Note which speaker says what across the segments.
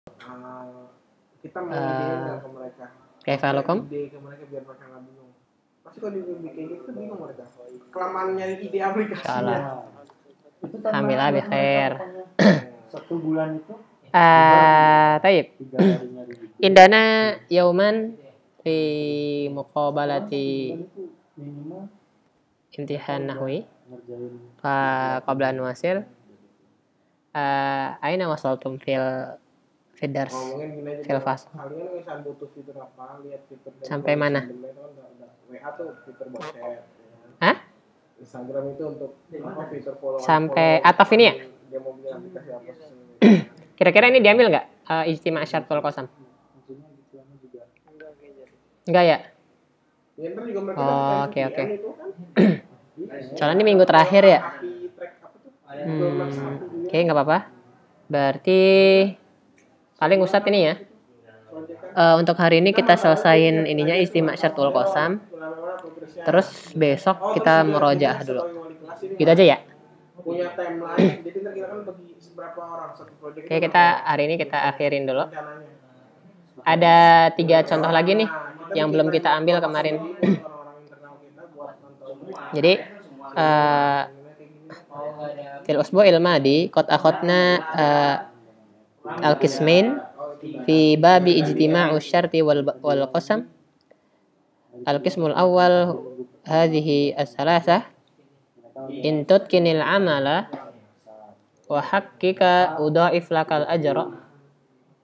Speaker 1: kita mau ide ke mereka.
Speaker 2: Kaifalukum?
Speaker 1: Ide ke mereka biar mereka nggak bingung. Pasti kalau dibikin gitu bingung mereka. Kelamaan nyari ide aplikasinya.
Speaker 2: Salah. Alhamdulillah bi khair.
Speaker 3: 1 bulan itu.
Speaker 2: Taib. Indana yauman fi muqabalati imtihan nahwi fa qabla an nuwasil aina wasaltum fil dars fil fasl.
Speaker 1: Kalian misalnya butuh fitur apa, lihat fitur
Speaker 2: sampai mana?
Speaker 1: WA tuh fitur buat chat.
Speaker 2: Hah?
Speaker 1: Instagram itu untuk apa, fitur follow.
Speaker 2: Sampai ataf ini ya?
Speaker 1: Dia mau bikin aplikasi apa sih?
Speaker 2: Kira-kira ini diambil nggak ijtima' syartul qasam? Enggak ya? Oh, oke. Soalnya ini minggu terakhir ya. Oke, nggak apa-apa. Berarti paling Ustadz ini ya. Untuk hari ini kita selesain ininya ijtima' syartul qasam. Terus besok kita murojaah dulu. Gitu aja ya.
Speaker 1: Punya timeline, jadi kita kan bagi seberapa orang satu proyek.
Speaker 2: Oke, kita hari ini kita akhirin dulu. Ada 3 contoh lagi nih yang belum kita ambil kemarin. Jadi fil usbu'il madi qad akhadna al-qismain fi babi ijtima'u syarti wal qasam. Al-qismul awal hadhihi as-salasah in tutkinil amala wa haqqika udha'if lakal ajra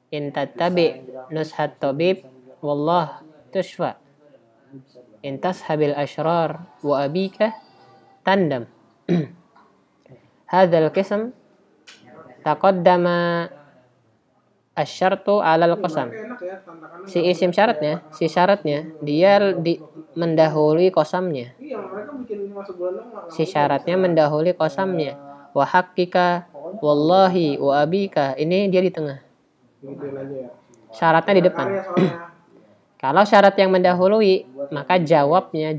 Speaker 2: in tattabi nushat tabib wallah tushfa in tashabil ashrar wa abika tandam. Hadzal qism taqaddama asyartu 'alal qasam. Si isim syaratnya, dia mendahului qasamnya. Si syaratnya mendahului qasamnya. Wa haqqika wallahi wa abika, ini dia di tengah. Syaratnya di depan. Kalau syarat yang mendahului, maka jawabnya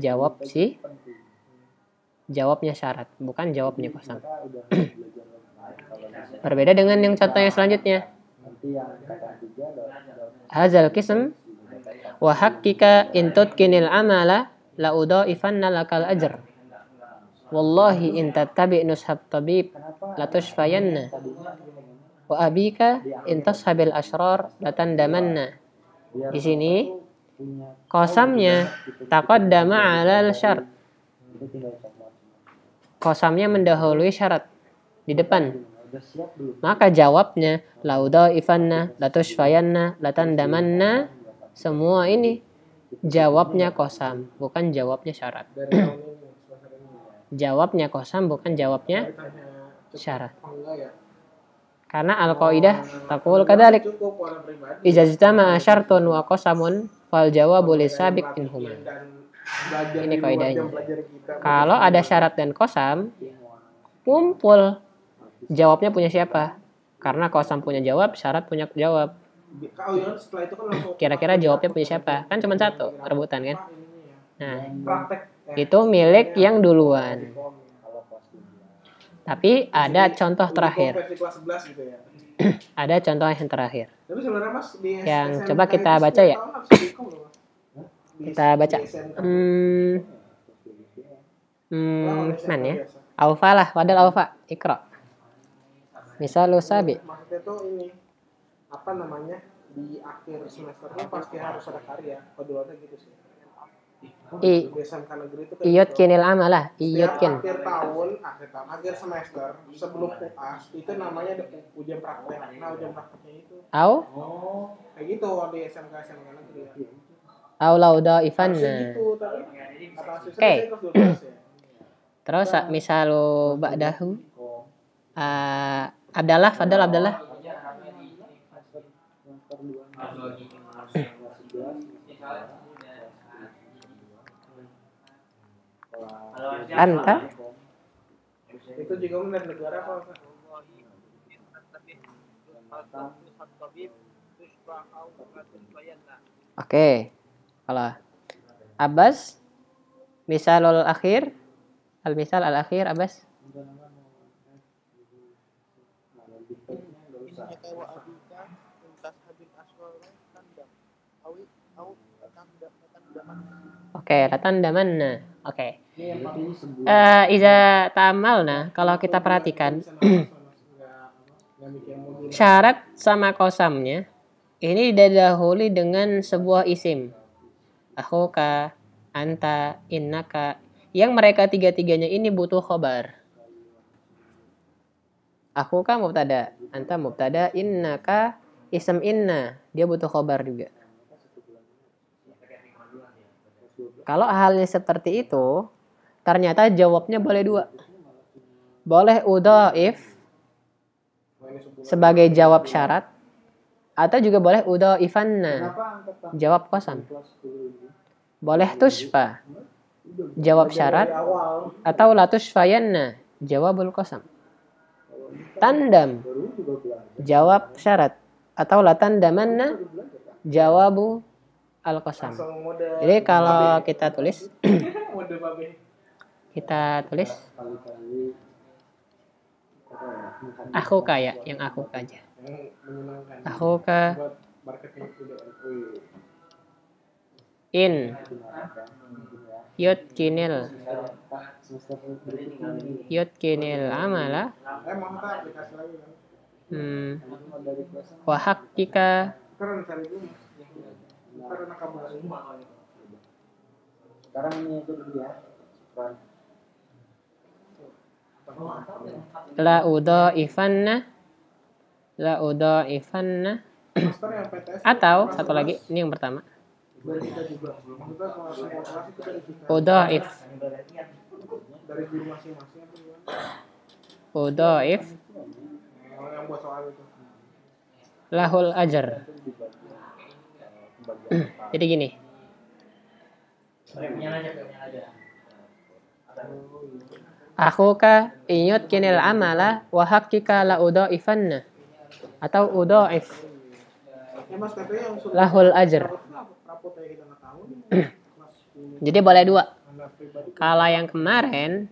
Speaker 2: syarat, bukan jawabnya qasam. Berbeda dengan yang contoh yang selanjutnya. Hazal qism wa haqqika in tutkinil amala la udhaifanna lakal ajr. Wallahi in tattabi nushab tabib la tushfayanna wa abika in tashabil ashrar la tandamanna. Di sini qasamnya taqaddama 'alal syart. Qasamnya mendahului syarat di depan. Maka jawabnya lauda ifanna latushfayanna latandamanna, semua ini jawabnya qasam, bukan jawabnya syarat. Jawabnya qasam, bukan jawabnya syarat. Karena al-qaidah taqul kadzalik idza ijtama'a syartun wa qasamun fal jawabu lisabiq minhuma. Ini kaidahnya. Kalau ada syarat dan qasam kumpul, jawabnya punya siapa? Karena qasam punya jawab, syarat punya jawab. Kira-kira jawabnya punya siapa? Kan cuma satu, rebutan kan? Nah, itu milik yang duluan. Tapi ada contoh terakhir. Ada contoh yang terakhir. Yang coba kita baca ya. Kita baca. Mana ya? Aufa lah, wadal aufa, ikra. Misal sabi.
Speaker 1: Maksudnya tuh ini apa namanya, di akhir semesternya pasti harus ada karya. Kodulnya gitu sih.
Speaker 2: Iyut kinil amalah, iyut kin.
Speaker 1: Akhir semester sebelum UAS itu namanya ada ujian praktek. Nah ujian prakteknya itu. Kayak gitu di SMK negeri.
Speaker 2: Lauda ifanna. Oke. Terus misal ba'dahu Abdallah, Fadal Abdallah. Anta.
Speaker 1: Itu juga benar negara apa?
Speaker 2: Oke. Kalau Abbas, misalul akhir, al-misal al-akhir Abbas. Oke, latan damanna. Oke.
Speaker 3: Ini yang paling sebulan.
Speaker 2: Iza ta'amalna, kalau kita perhatikan syarat sama kosamnya ini didahului dengan sebuah isim. Akhuka, anta, innaka, yang mereka tiga-tiganya ini butuh khobar. Akhuka mubtada, anta mubtada, innaka ism inna, dia butuh khobar juga. Kalau halnya seperti itu, ternyata jawabnya boleh dua. Boleh udhaif sebagai jawab syarat, atau juga boleh udhaifanna, jawab kosam. Boleh tushfa, jawab syarat, atau la tushfayanna, jawabul kosam. Tandam, jawab syarat, atau la tandamanna, jawabu al-kosam. Jadi kalau kita tulis aku kaya, yang aku aja. Aku ke in yutkinil amala wa haqqika
Speaker 3: Sekarang ini aja dulu ya.
Speaker 2: la udhaifanna atau satu lagi, ini yang pertama. Udhaif lahul ajar. Jadi gini, akhuka inyut kinil amala wa haqqika la udhaifanna, atau udhaif lahul ajar. Jadi boleh dua. Kalau yang kemarin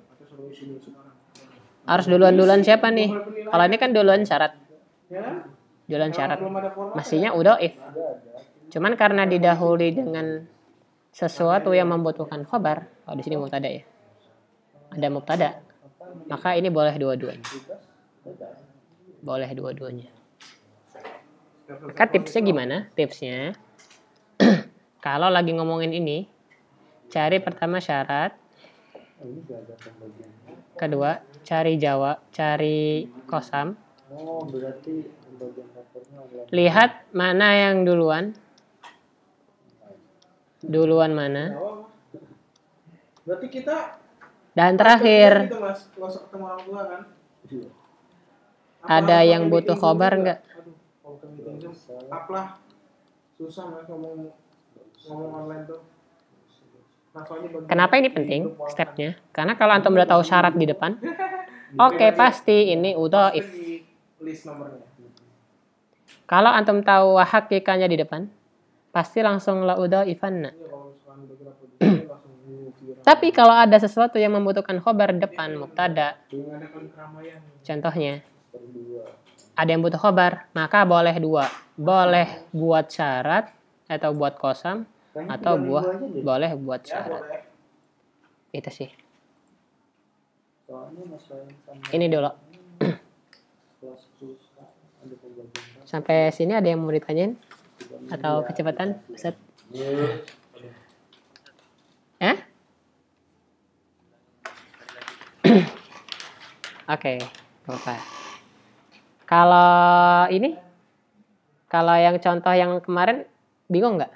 Speaker 2: harus duluan siapa nih? Kalau ini kan duluan syarat. Mestinya udhaif. Cuman karena didahului dengan sesuatu yang membutuhkan khobar, kalau di sini mubtada ya. Ada mubtada. Maka ini boleh dua-duanya. Maka tipsnya gimana? Tipsnya kalau lagi ngomongin ini, cari pertama syarat, kedua cari kosam. Lihat mana yang duluan mana.
Speaker 1: Berarti kita
Speaker 2: dan terakhir
Speaker 1: gitu, Mas. Ketemu orang tua kan?
Speaker 2: Ada yang butuh khobar enggak?
Speaker 1: Apalah susah Mas ngomong online tuh.
Speaker 2: Kenapa ini penting stepnya? Karena kalau antum udah tahu syarat di depan, oke, pasti ini udhaif. Kalau antum tahu hakikanya di depan, pasti langsung la udhaifanna. Tapi kalau ada sesuatu yang membutuhkan khobar depan mubtada, contohnya ada yang butuh khobar, maka boleh dua. Boleh buat syarat atau buat kosam, atau boleh buat syarat. Itu sih. Ini dulu. Sampai sini ada yang mau ditanyain? Atau kecepatan? Ustaz? Oke, Bapak. Kalau yang contoh yang kemarin bingung nggak,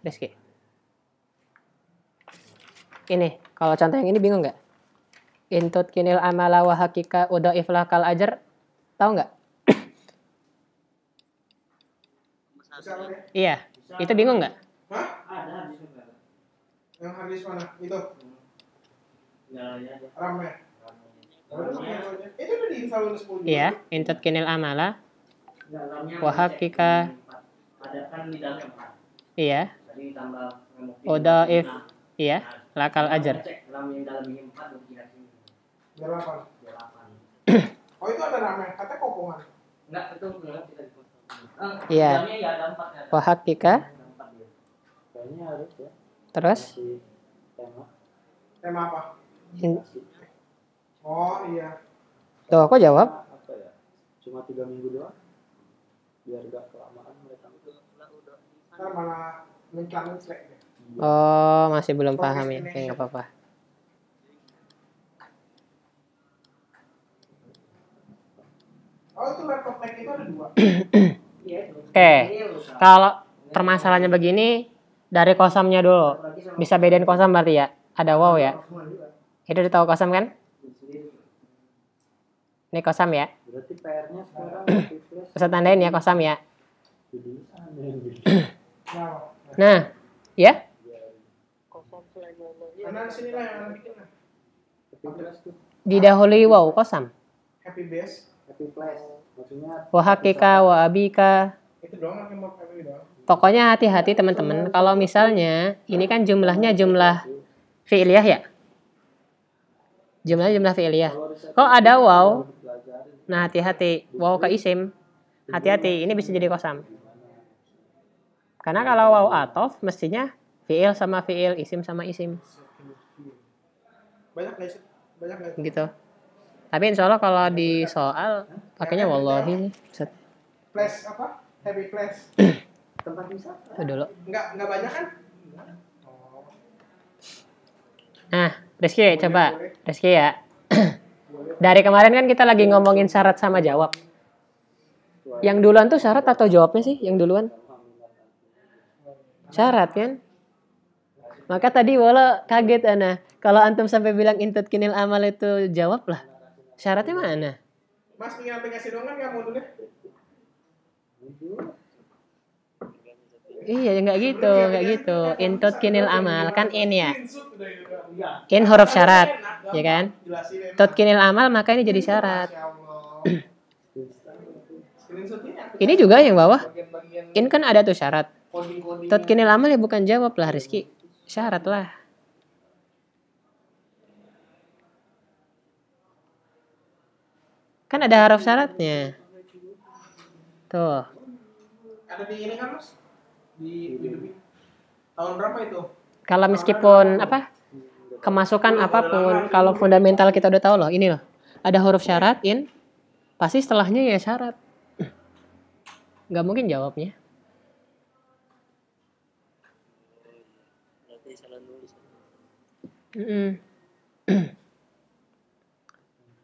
Speaker 2: Rizky? Ini, kalau contoh yang ini bingung nggak? Intut kinil amala wa hakika udhaif lakal ajar, tahu nggak? Iya, itu bingung nggak?
Speaker 1: Hah? Yang hadis mana? Itu? Ramai. Itu udah diinfalin 10 juga.
Speaker 2: Iya, intut kinil amala wa hakika. Iya. Udhaif. Iya, lakal ajar.
Speaker 1: 8. Oh, itu ada ramai. Katanya kopungan.
Speaker 2: Iya. Wa hakika
Speaker 3: Kayaknya harus ya.
Speaker 2: Terus?
Speaker 1: Tema apa? Oh iya.
Speaker 2: Tuh, kok jawab?
Speaker 3: Apa ya? Cuma 3 minggu doang. Biar gak kelamaan mereka.
Speaker 1: Ntar malah mencang-mencang.
Speaker 2: Oh, masih belum paham ya. Oke, nggak apa-apa.
Speaker 1: Oh, itu laptop Mac itu ada 2.
Speaker 2: Oke, kalau permasalahannya begini, dari kosamnya dulu. Bisa bedain kosam berarti ya? Ada wow ya? Itu udah tahu kosam kan? Ini kosam ya?
Speaker 3: Berarti PR-nya sekarang
Speaker 2: Ustaz tandain ya kosam ya? Nah, ya?
Speaker 1: Karena sini lah yang bikin lah.
Speaker 2: Didahului wow kosam.
Speaker 1: Happy Base.
Speaker 3: Happy Flash. Maksudnya
Speaker 2: Wa hakika, wa abika.
Speaker 1: Itu doang yang mau happy doang.
Speaker 2: Pokoknya hati-hati teman-teman. Kalau misalnya ini kan jumlahnya jumlah fi'liyah ya? Jumlahnya jumlah fi'liyah. Kalau ada wow, nah hati-hati. Wow ke isim. Hati-hati, ini bisa jadi kosam. Karena kalau wow atof, mestinya fi'il sama fi'il, isim sama isim.
Speaker 1: Banyak guys. Banyak guys.
Speaker 2: Gitu. Tapi insya Allah kalau di soal, pakainya wallahi.
Speaker 1: Flash apa? Happy Flash.
Speaker 3: tempat wisata.
Speaker 2: Itu dulu.
Speaker 1: Enggak banyak kan?
Speaker 2: Nah, Rizky coba. Rizky ya. Dari kemarin kan kita lagi ngomongin syarat sama jawab. Yang duluan tuh syarat atau jawabnya sih? Yang duluan? Syarat kan? Maka tadi wala kaget ana. Kalau antum sampai bilang intut kinil amal itu jawab lah. Syaratnya mana?
Speaker 1: Mas punya aplikasi doang kan nggak mau dulu?
Speaker 2: Iya, nggak gitu. Intut kinil amal kan in ya. In huruf syarat, ya kan? Tut kinil amal maka ini jadi syarat. Ini juga yang bawah. In kan ada tuh syarat. Tut kinil amal ya bukan jawab lah Rizky. Syarat lah. Kan ada huruf syaratnya. Tuh.
Speaker 1: Ada di ini kan Mas? Di tahun berapa itu?
Speaker 2: Kalau meskipun apa? Kemasukan apapun, kalau fundamental kita udah tahu loh, ini loh. Ada huruf syarat in, pasti setelahnya ya syarat. Nggak mungkin jawabnya.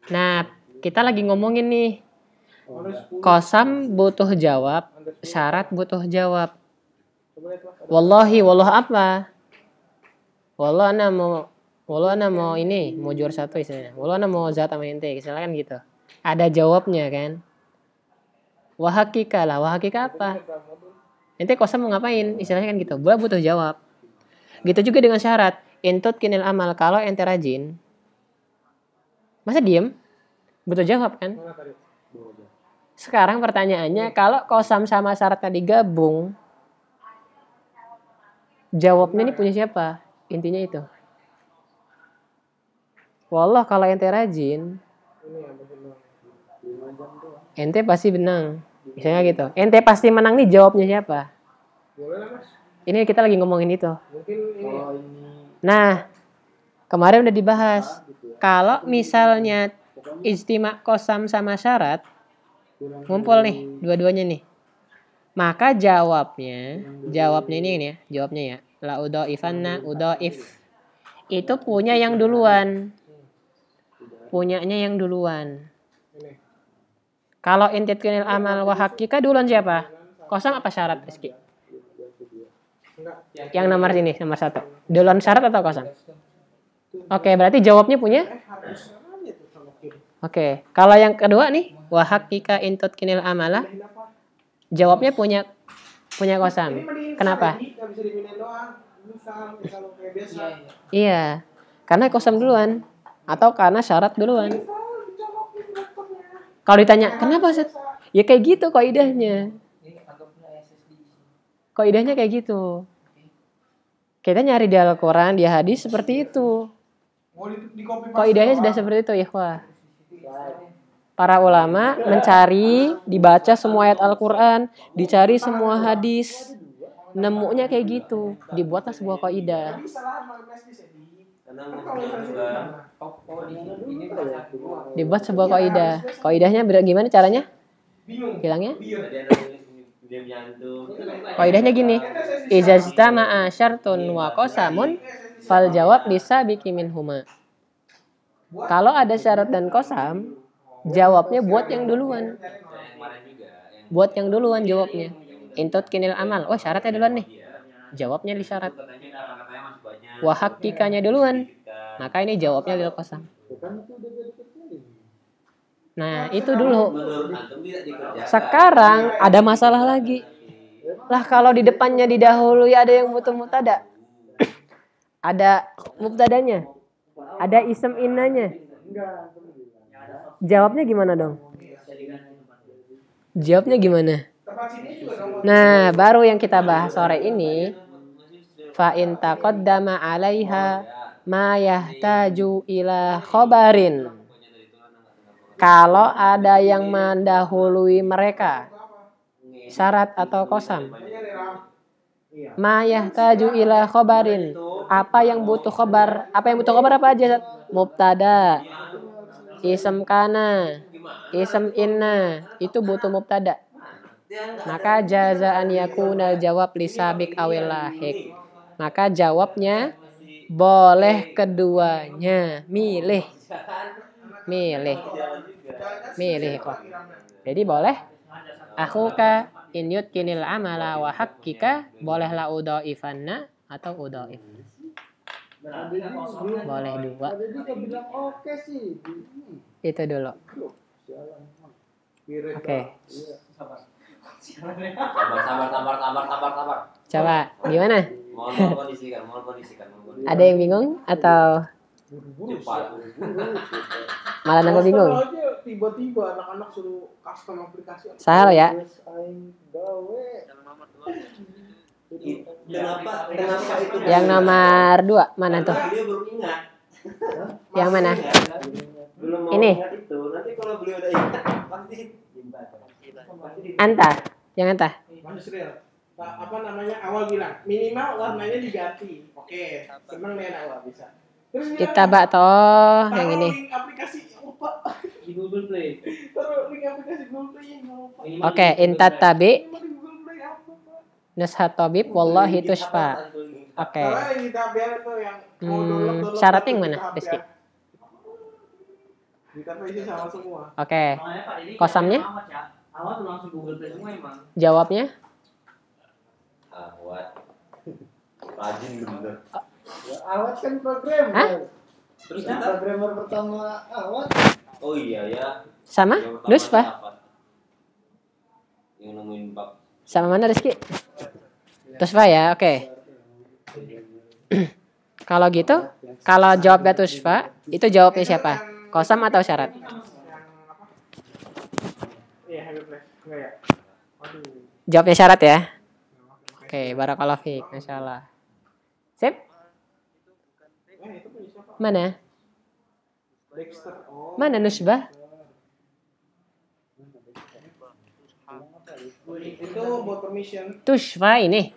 Speaker 2: Nah, kita lagi ngomongin nih. Kosam butuh jawab, syarat butuh jawab. Wallahi, wallah apa? Wallah ana mau ini, mau juara 1 istilahnya. Wallah ana mau zat sama ente, istilahnya kan gitu. Ada jawabnya kan? Wa hakika lah, wa hakika apa? Ente kosam mau ngapain? Istilahnya kan gitu. Gua butuh jawab. Gitu juga dengan syarat. Intut kinil amal, kalau ente rajin. Masa diem? Butuh jawab kan? Sekarang pertanyaannya, kalau kosam sama syaratnya digabung, jawabnya ini punya siapa? Intinya itu. Wallah kalau ente rajin, ente pasti menang. Misalnya gitu. Ente pasti menang nih, jawabnya siapa? Ini kita lagi ngomongin itu. Nah, kemarin udah dibahas. Kalau misalnya ijtima kosam sama syarat, ngumpul nih dua-duanya nih. Maka jawabnya ini ya, jawabnya ya. La udhaifanna udhaif. Itu punya yang duluan. Punyanya yang duluan. Kalau intut kinil amal wa hakika duluan siapa? Kosam apa syarat Rizky? Yang nomor ini, nomor 1. Duluan syarat atau kosam? Oke, berarti jawabnya punya? Oke, kalau yang kedua nih, wa hakika intut kinil amala, jawabnya punya kosam. Kenapa? Iya, karena kosam duluan atau karena syarat duluan. Kalau ditanya, kenapa Set? Ya kayak gitu kaidahnya. Kaidahnya kayak gitu. Kita nyari di Al-Quran, di hadis seperti itu. Kaidahnya sudah seperti itu, ikhwah. Para ulama mencari, dibaca semua ayat Al-Quran, dicari semua hadis, nemunya kayak gitu. Dibuatlah sebuah kaidah. Dibuat sebuah kaidah. Kaidahnya gimana caranya? Bilangnya? Kaidahnya gini. Iza ijtama'a syartun wa qasamun fal jawab lisabiqi minhuma. Kalau ada syarat dan qasam, jawabnya buat yang duluan. Buat yang duluan jawabnya. Intut kinil amal. Oh, syaratnya duluan nih. Jawabnya di syarat. Wa hakikanya duluan. Maka ini jawabnya lil qasam. Nah, itu dulu. Sekarang ada masalah lagi. Lah kalau di depannya didahului ada yang butuh mubtada. Ada mubtadanya. Ada isem innanya. Jawabnya gimana dong? Jawabnya gimana? Nah, baru yang kita bahas sore ini. Fa in taqaddama 'alaiha ma yahtaju ila khobarin. Kalau ada yang mendahului mereka syarat atau qasam. Ma yahtaju ila khobarin. Apa yang butuh khobar? Apa yang butuh khobar apa aja? Mubtada, isem kana, isem inna. Itu butuh mubtada. Maka jazaan yakuna jawab lisabik awil lahik. Maka jawabnya boleh keduanya. Milih kok. Jadi boleh akhuka in yutkinil amala wa haqqika, bolehlah udhaifanna atau udhaif. Boleh dua. Itu dulu. Oke.
Speaker 4: Sabar.
Speaker 2: Coba gimana?
Speaker 4: Mohon kondisikan.
Speaker 2: Ada yang bingung atau malah nambah bingung?
Speaker 1: Tiba-tiba anak-anak suruh custom aplikasi.
Speaker 2: Sahal ya?
Speaker 4: Kenapa itu?
Speaker 2: Yang nomor 2 mana tuh?
Speaker 4: Beliau belum ingat.
Speaker 2: Yang mana?
Speaker 4: Belum mau
Speaker 2: Ini.
Speaker 4: ingat itu. Nanti kalau beliau udah ingat pasti
Speaker 2: Anta, yang anta.
Speaker 1: Apa namanya, awal bilang minimal warnanya diganti. Oke, seneng nih awal bisa. Terus
Speaker 2: Kita toh yang ini.
Speaker 1: link aplikasi lupa
Speaker 3: Di Google Play.
Speaker 1: taruh link aplikasi Google Play lupa.
Speaker 2: Oke, intat tabi
Speaker 1: Emang di Google Play apa, Pak?
Speaker 2: nushat tabib wallahi tushfa. Oke.
Speaker 1: Karena yang di tabel itu yang mau download
Speaker 2: Syaratnya yang mana, Rizky?
Speaker 1: Di tabel isi sama semua.
Speaker 2: Oke.
Speaker 3: Makanya Pak Dedi
Speaker 2: Kosamnya?
Speaker 3: awal tuh langsung Google Play semua emang.
Speaker 2: Jawabnya?
Speaker 4: Awat. Rajin bener.
Speaker 5: Awat kan program.
Speaker 2: Hah?
Speaker 4: Terus kita
Speaker 5: Programmer pertama Awat.
Speaker 4: oh iya ya.
Speaker 2: Sama?
Speaker 4: Yang pertama
Speaker 2: Nusfa?
Speaker 4: siapa? Yang nemuin bab.
Speaker 2: Sama mana Rizky? Tusfa ya, oke. Kalau gitu, kalau jawabnya Tusfa, itu jawabnya siapa? Kosam atau syarat?
Speaker 1: Yang apa? Iya, Happy Place. Enggak ya? Aduh.
Speaker 2: Jawabnya syarat ya? Oke, barakallahu fiik, masyaallah. Sip?
Speaker 1: Itu punya siapa?
Speaker 2: Mana?
Speaker 1: Dexter. Oh.
Speaker 2: Mana Nusbah?
Speaker 1: Itu buat permission.
Speaker 2: Tusfa ini.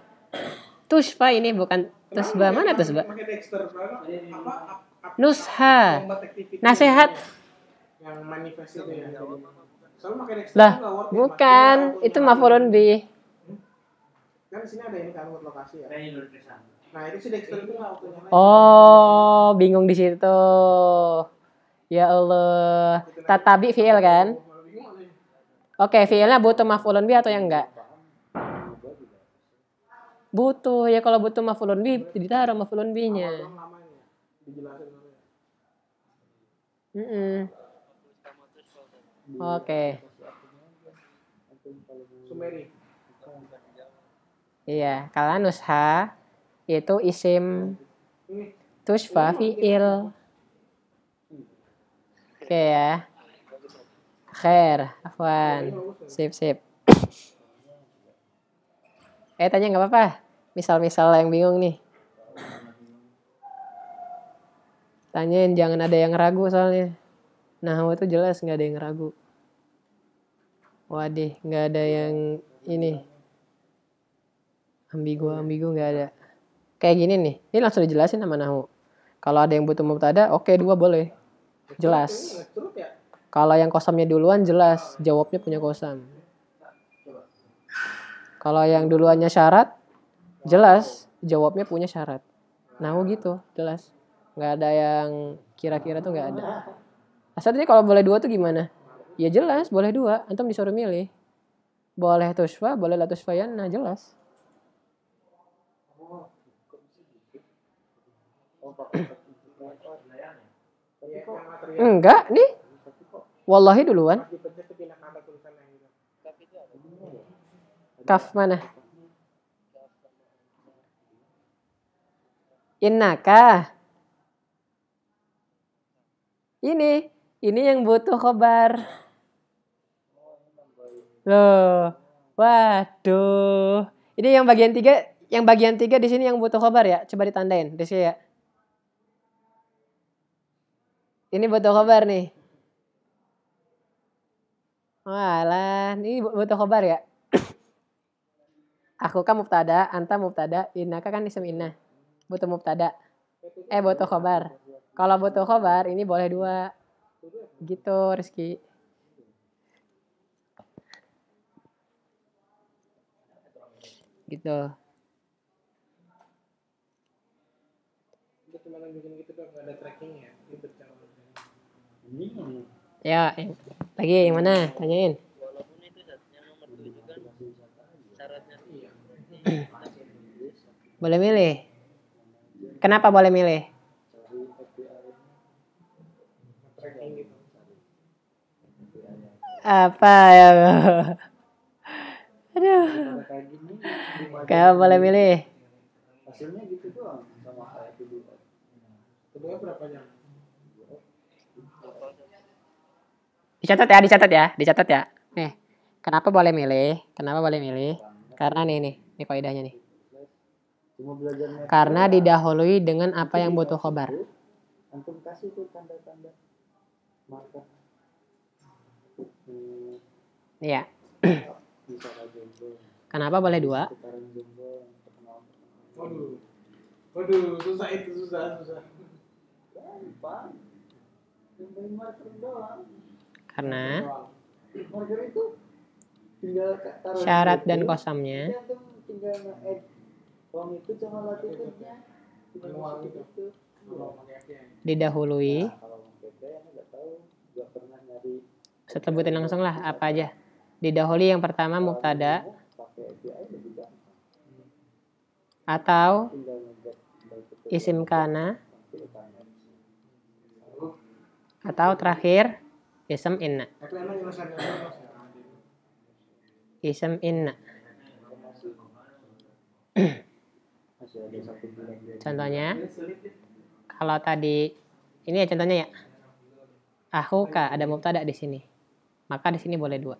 Speaker 2: Tusfa ini bukan Tusbah. Mana Tusbah?
Speaker 1: Pakai Dexter apa?
Speaker 2: Nusha.
Speaker 1: Combat activity.
Speaker 2: Nasihat.
Speaker 1: Yang manifest itu ya. Soalnya pakai Dexter
Speaker 2: Lah,
Speaker 1: nggak worth it,
Speaker 2: bukan.
Speaker 1: Mas.
Speaker 2: Itu maf'ulun bih.
Speaker 1: Kan di sini ada ini kan buat lokasi ya.
Speaker 3: Kayaknya dulu kesan.
Speaker 1: Nah, itu si Dexter itu nggak waktu nyalain.
Speaker 2: Oh, bingung di situ. Ya Allah. Tatabi fi'il kan? Oke, fi'ilnya butuh maf'ulun bih atau yang enggak? Butuh. Ya kalau butuh maf'ulun bih, ditaruh maf'ulun bihnya.
Speaker 1: Dijelasin dulu ya.
Speaker 2: Oke.
Speaker 1: Sumeri.
Speaker 2: Iya, kalau nusha itu isim tushfa fi'il. Oke ya. Khair, afwan. Sip. Tanya nggak apa-apa. Misal-misal yang bingung nih. Tanyain, jangan ada yang ragu soalnya. Nah, itu jelas nggak ada yang ragu. Wadih, nggak ada yang ini. Ambigu nggak ada. Kayak gini nih. Ini langsung dijelasin sama nahu. Kalau ada yang butuh mubtada, oke, 2 boleh. Jelas. Kalau yang kosamnya duluan jelas, jawabnya punya kosam. Kalau yang duluannya syarat, jelas, jawabnya punya syarat. Nahu gitu, jelas. Nggak ada yang kira-kira tuh nggak ada. Asalnya kalau boleh 2 tuh gimana? Ya jelas, boleh 2. Antum disuruh milih. Boleh tusfa, boleh la tusfayanna, jelas. Enggak, nih. Wallahi duluan. Kaf mana? Innaka. Ini yang butuh khobar. Loh. Waduh. Ini yang bagian 3 di sini yang butuh khobar ya. Coba ditandain, di sini ya. Ini butuh khobar nih. Walah, ini butuh khobar ya. Aku kan mubtada, anta mubtada, innaka kan isim inna. Butuh mubtada. Butuh khobar. Kalau butuh khobar ini boleh 2. Gitu, Rizky. Gitu. Ya, lagi yang mana? Tanyain. Boleh milih. Kenapa boleh milih? Apa ya? Aduh. Kenapa boleh milih?
Speaker 3: Hasilnya gitu doang sama kayak itu. Kedua berapa jam?
Speaker 2: Dicatat ya. Nih, kenapa boleh milih? Karena nih kaidahnya nih. Karena didahului dengan apa yang butuh khobar.
Speaker 3: Antum kasih tuh tanda-tanda marker.
Speaker 2: Iya. Kenapa boleh 2?
Speaker 1: Waduh, susah itu, susah.
Speaker 2: Karena
Speaker 3: marker itu tinggal
Speaker 2: syarat dan kosamnya
Speaker 3: tinggal nge-add uang itu sama latitude-nya.
Speaker 2: didahului. Sebutin langsung lah apa aja. Didahului yang pertama mubtada atau isim kana atau terakhir isim inna. Isim inna. Contohnya kalau tadi ini ya contohnya ya. Akhuka ada mubtada di sini. Maka di sini boleh 2.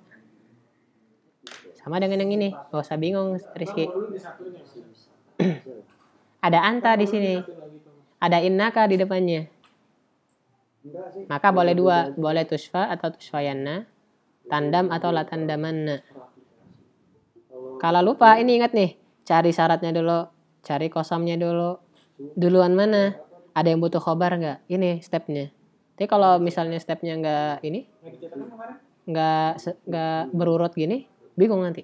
Speaker 2: Sama dengan yang ini. Gak usah bingung, Rizky. Ada anta di sini. Ada innaka di depannya. Maka boleh 2. Boleh tusfa atau tusfayanna. Tandam atau la tandamanna. Kalau lupa, ini ingat nih. Cari syaratnya dulu. Cari kosamnya dulu. Duluan mana? Ada yang butuh khobar nggak? Ini stepnya. Tapi kalau misalnya stepnya nggak ini, nggak berurut gini, bingung nanti.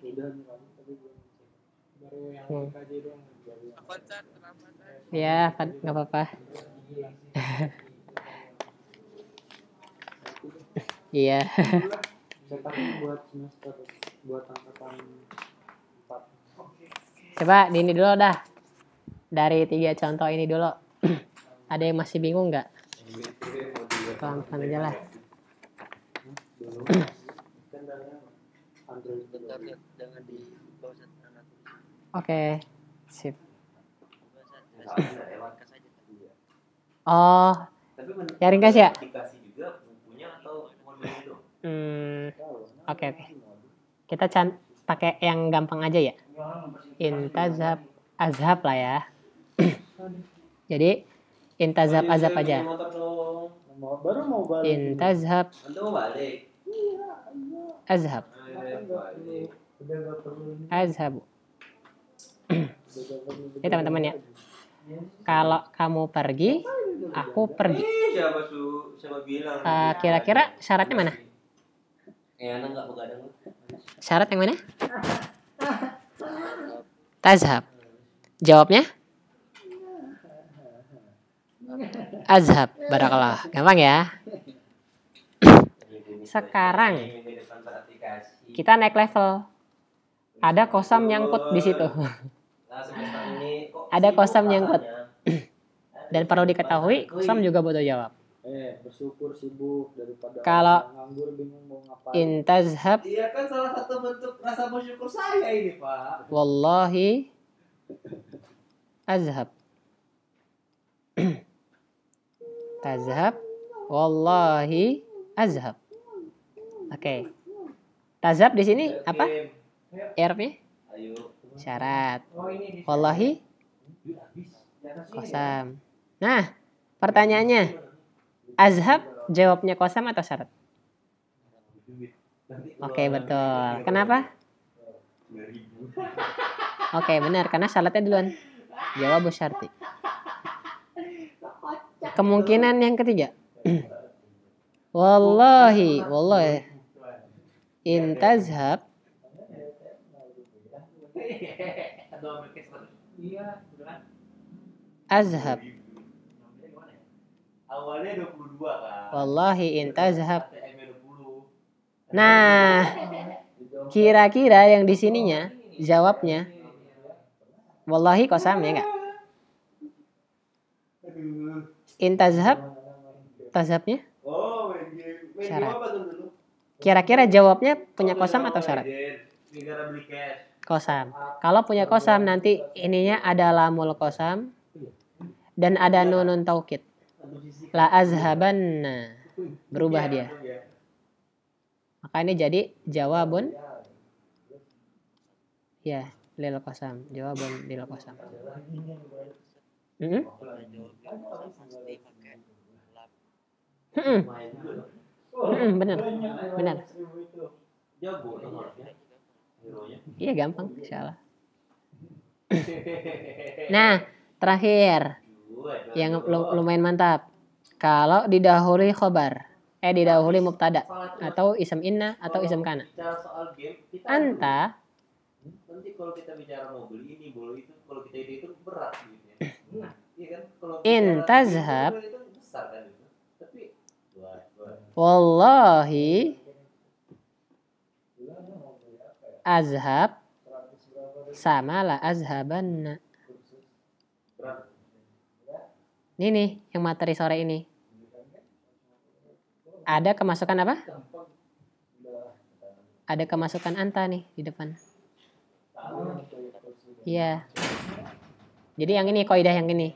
Speaker 2: Ya, nggak apa-apa. Iya. Coba di ini dulu dah. Dari 3 contoh ini dulu. Ada yang masih bingung nggak? Pelan-pelan aja lah. Oke, sip. Oh, ya ringkas ya? Oke. Kita pakai yang gampang aja ya. Intazhab azhab lah ya. Jadi intazhab azhab aja.
Speaker 3: Baru mau balik.
Speaker 2: Intazhab azhab. Azhab. Ini teman-teman ya. Kalau kamu pergi, aku pergi.
Speaker 4: Siapa bilang?
Speaker 2: Kira-kira syaratnya mana?
Speaker 4: Anak nggak begadang.
Speaker 2: Syarat yang mana? Tazhab. Jawabnya? Azhab. Barakallah. Gampang ya. Sekarang kita naik level. Ada kosam nyangkut di situ. Ada kosam nyangkut. Dan perlu diketahui, kosam juga butuh jawab.
Speaker 3: Bersyukur sibuk daripada
Speaker 2: Kalau
Speaker 3: nganggur bingung mau ngapain.
Speaker 2: intazhab,
Speaker 4: Iya kan salah satu bentuk rasa bersyukur saya ini, Pak.
Speaker 2: wallahi azhab. Tazhab, wallahi azhab. Oke. Tazhab di sini apa? I'rabnya?
Speaker 4: Ayo.
Speaker 2: Syarat. Wallahi kosam. Nah, pertanyaannya, azhab jawabnya kosam atau syarat? Oke, betul. Kenapa? Oke, benar. Karena syaratnya duluan. Jawab syarti. Kemungkinan yang ketiga. Wallahi intazhab azhab.
Speaker 4: Awalnya 22 kan.
Speaker 2: Wallahi intazhab. Nah, kira-kira yang di sininya jawabnya wallahi kosam ya enggak? Intazhab tazhabnya
Speaker 4: Oh, main game. Main game
Speaker 2: syarat.
Speaker 4: apa tuh dulu?
Speaker 2: Kira-kira jawabnya punya kosam atau syarat?
Speaker 4: Negara beli cash.
Speaker 2: Kosam. Kalau punya kosam nanti ininya ada lamul kosam dan ada nunun taukid. La azhabanna. Berubah dia. Maka ini jadi jawabun ya lil kosam. Jawabun lil kosam. Benar. Benar.
Speaker 4: Jago dong harusnya. Hero-nya.
Speaker 2: Iya gampang insyaallah. Nah, terakhir yang lumayan mantap. Kalau didahului khobar, didahului mubtada atau ism inna atau ism kana.
Speaker 4: Bicara soal game, kita
Speaker 2: Anta
Speaker 4: nanti kalau kita bicara mau beli ini, beli itu, kalau kita itu berat gitu ya. Iya kan? Kalau
Speaker 2: intazhab
Speaker 4: itu besar kan itu. Tapi buat
Speaker 2: wallahi azhab sama la azhabanna. Ini nih yang materi sore ini. Ada kemasukan apa? Ada kemasukan anta nih di depan. Iya. Jadi yang ini kaidah yang ini.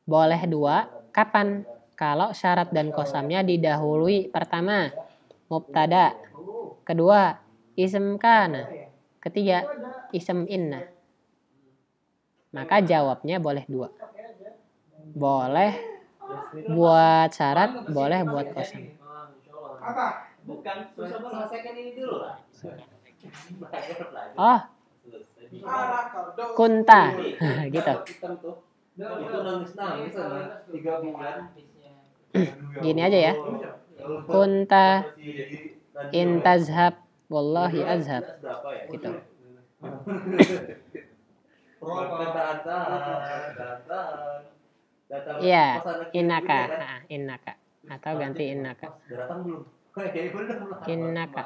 Speaker 2: Boleh dua. Kapan? Kalau syarat dan kosamnya didahului pertama mubtada, kedua ism kana, ketiga ism inna. Maka jawabnya boleh dua. Boleh buat syarat, boleh buat kosam.
Speaker 1: Apa?
Speaker 4: bukan selesaikan ini dulu lah.
Speaker 2: Oh, kunta gitu.
Speaker 4: Itu nangis-nangis sama 3 bulan.
Speaker 2: Gini aja ya. Kunta intazhab wallahi azhab. Gitu. Iya, innaka. Innaka. Atau ganti innaka. Innaka.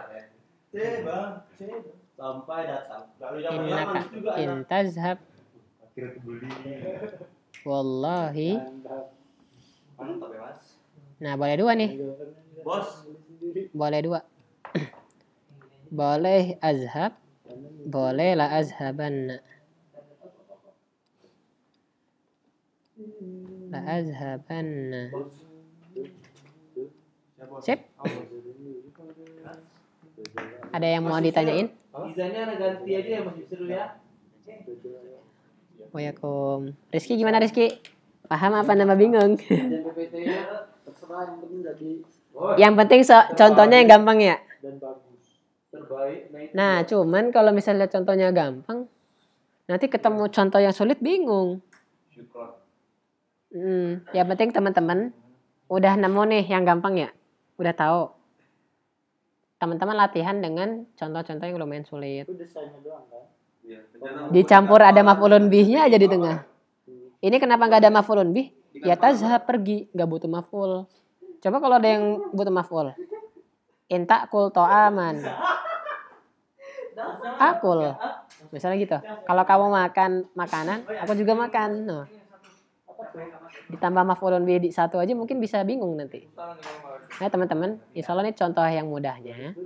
Speaker 4: Sampai datang.
Speaker 2: Innaka. Intazhab wallahi. Nah, boleh dua nih.
Speaker 4: Bos.
Speaker 2: Boleh dua. Boleh azhab, boleh la azhabanna. La azhabanna. Sip. Ada yang mau ditanyain?
Speaker 4: Izannya anak ganti aja ya Mas Yusril ya.
Speaker 2: Waalaikum. Rizky gimana Rizky? Paham apa nama bingung? Yang penting contohnya yang gampang ya.
Speaker 3: Dan bagus. Terbaik.
Speaker 2: Nah, cuman kalau misalnya contohnya gampang, Nanti ketemu contoh yang sulit bingung. Yang penting teman-teman udah nemu nih yang gampang ya. Udah tahu. Teman-teman latihan dengan contoh-contoh yang lumayan sulit.
Speaker 3: Itu desainnya doang kan?
Speaker 2: Dicampur ada maf'ulun bihnya aja di tengah. Ini kenapa nggak ada maf'ulun bih? Ya tazhab pergi, nggak butuh maf'ul. Coba kalau ada yang butuh maf'ul. Inta kul to'aman. Akul. Misalnya gitu. Kalau kamu makan makanan, aku juga makan. No. Ditambah maf'ulun bih di satu aja mungkin bisa bingung nanti. Nah teman-teman, insya Allah ini contoh yang mudahnya.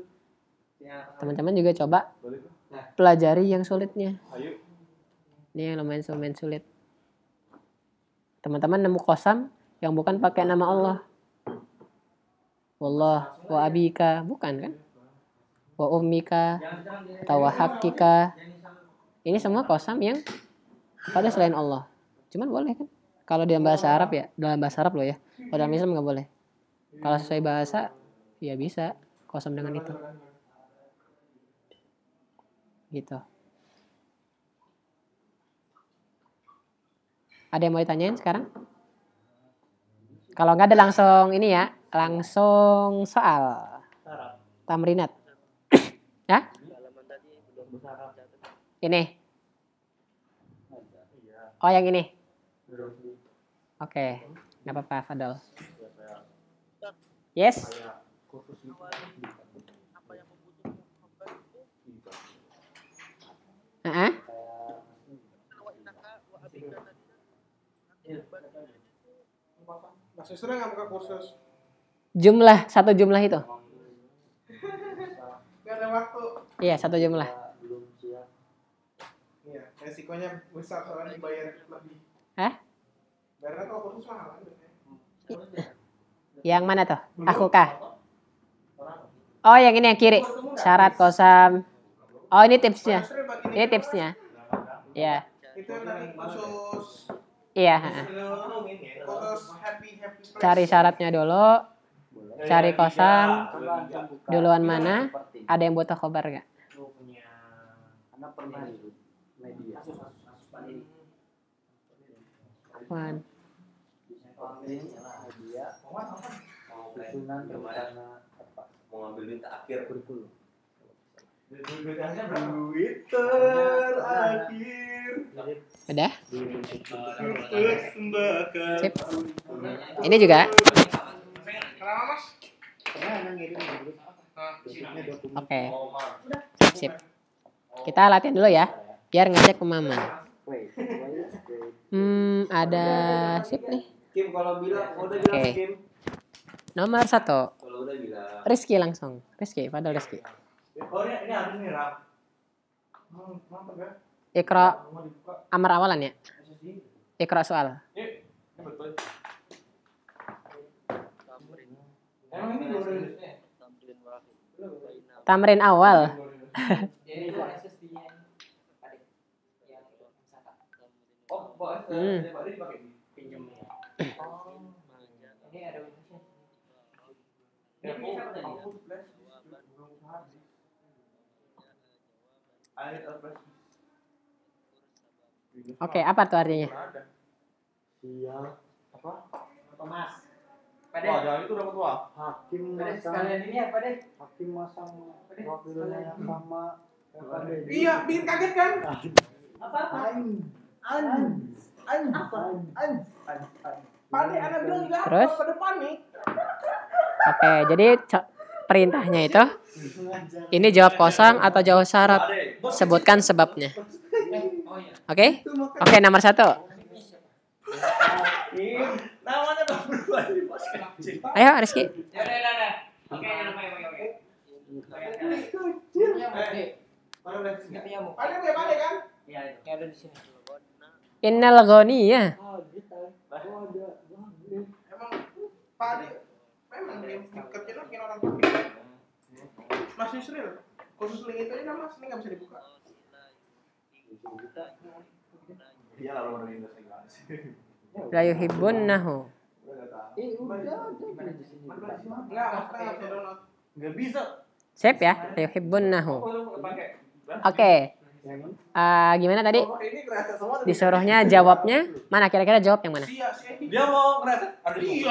Speaker 2: Teman-teman juga coba pelajari yang sulitnya. Ini yang lumayan sulit. Teman-teman nemu qasam yang bukan pakai nama Allah. Wallah wa abika, bukan kan? Wa ummika, atau wa haqqika. Ini semua qasam yang pada selain Allah. Cuman boleh kan? Kalau dalam bahasa Arab ya, dalam bahasa Arab loh ya. Kalau dalam Islam nggak boleh. Kalau sesuai bahasa, ya bisa qasam dengan itu. Gitu. Ada yang mau ditanyain sekarang? Kalau nggak ada langsung ini ya, langsung soal. Tamrinat. Ya? Ini. Oh yang ini. Oke, nggak apa-apa, Fadol. Yes.
Speaker 1: Mas Yusra nggak buka kursus?
Speaker 2: Jumlah, satu jumlah itu.
Speaker 1: Gak ada waktu.
Speaker 2: Iya, satu jumlah.
Speaker 3: Belum siap.
Speaker 1: Iya, resikonya besar soalnya dibayar lebih.
Speaker 2: Hah?
Speaker 1: Bayarnya kalau kursus mahal kan?
Speaker 2: Yang mana tuh? Aku kah? Oh, yang ini yang kiri. Syarat qasam. Oh, ini tipsnya. Ini tipsnya. Iya.
Speaker 1: Itu tadi kursus.
Speaker 2: Iya.
Speaker 1: Kursus happy
Speaker 2: Cari syaratnya dulu. Cari qasam. Duluan mana? Ada yang butuh khobar nggak?
Speaker 3: Karena pernah itu media.
Speaker 2: Wan.
Speaker 3: Media. Susunan rencana apa?
Speaker 4: Mau ngambil duit akhir
Speaker 3: Kurikulum.
Speaker 4: duit terakhir.
Speaker 2: Udah?
Speaker 4: Persembahkan.
Speaker 2: Sip. Ini juga.
Speaker 1: Kenapa Mas?
Speaker 3: Pernah ada ngirim dulu. Bentuknya dokumen.
Speaker 2: Oke. Sip. Kita latihan dulu ya. Biar ngecek pemahaman.
Speaker 3: Wait.
Speaker 2: Ada sip nih.
Speaker 4: Kim kalau bilang udah bilang
Speaker 2: Oke.
Speaker 4: Kim.
Speaker 2: Nomor 1.
Speaker 4: Kalau udah bilang.
Speaker 2: Rizky langsung. Rizky, padahal Rizky.
Speaker 4: Oh ini harus nih Ram.
Speaker 1: Mantap ya.
Speaker 2: Iqra
Speaker 1: Mau dibuka.
Speaker 2: amar awalan ya. Iqra soal.
Speaker 1: Ini betul. Emang ini baru rilisnya?
Speaker 2: Tamrin awal.
Speaker 1: Ini itu SSD-nya. Oh, Pak,
Speaker 2: Hmm.
Speaker 1: Pak dipakai pinjam. Oh. Ini ada Windows-nya. Ya, aku flash belum habis. Ada flash.
Speaker 2: Oke, apa tuh artinya?
Speaker 3: Siap. Apa?
Speaker 1: Mas.
Speaker 5: Wah, jangan itu dapat wah.
Speaker 3: Hakim
Speaker 1: Sekalian
Speaker 3: masang.
Speaker 1: ini apa deh?
Speaker 3: Hakim masang wakilnya yang sama.
Speaker 1: Iya, bikin kaget kan?
Speaker 5: Apa?
Speaker 1: Panik, anak bilang juga
Speaker 2: Terus?
Speaker 1: pada panik.
Speaker 2: Oke, jadi perintahnya itu ini jawab kosong atau jawab syarat. Sebutkan sebabnya. Oke? Oke, nomor 1.
Speaker 4: Namanya tak berubah di pos kecil.
Speaker 2: Ayo, Rizky.
Speaker 1: Oke. Panik punya panik kan?
Speaker 2: Innal ghaniyah.
Speaker 1: Emang panik. Memang dia kerjanya bikin orang panik. Mas Yusril, khusus link itu aja Mas, ini nggak bisa dibuka.
Speaker 5: Iya lah orang Indonesia.
Speaker 2: La yuhibbunnahu.
Speaker 1: Enggak, maksudnya nggak bisa download.
Speaker 5: Enggak bisa.
Speaker 2: Sip ya, la yuhibbunnahu.
Speaker 1: Pakai.
Speaker 2: Oke. Gimana tadi?
Speaker 1: Ini kerasa semua.
Speaker 2: Disuruhnya jawabnya mana? Kira-kira jawab yang mana?
Speaker 5: Dia mau ngerasa ada di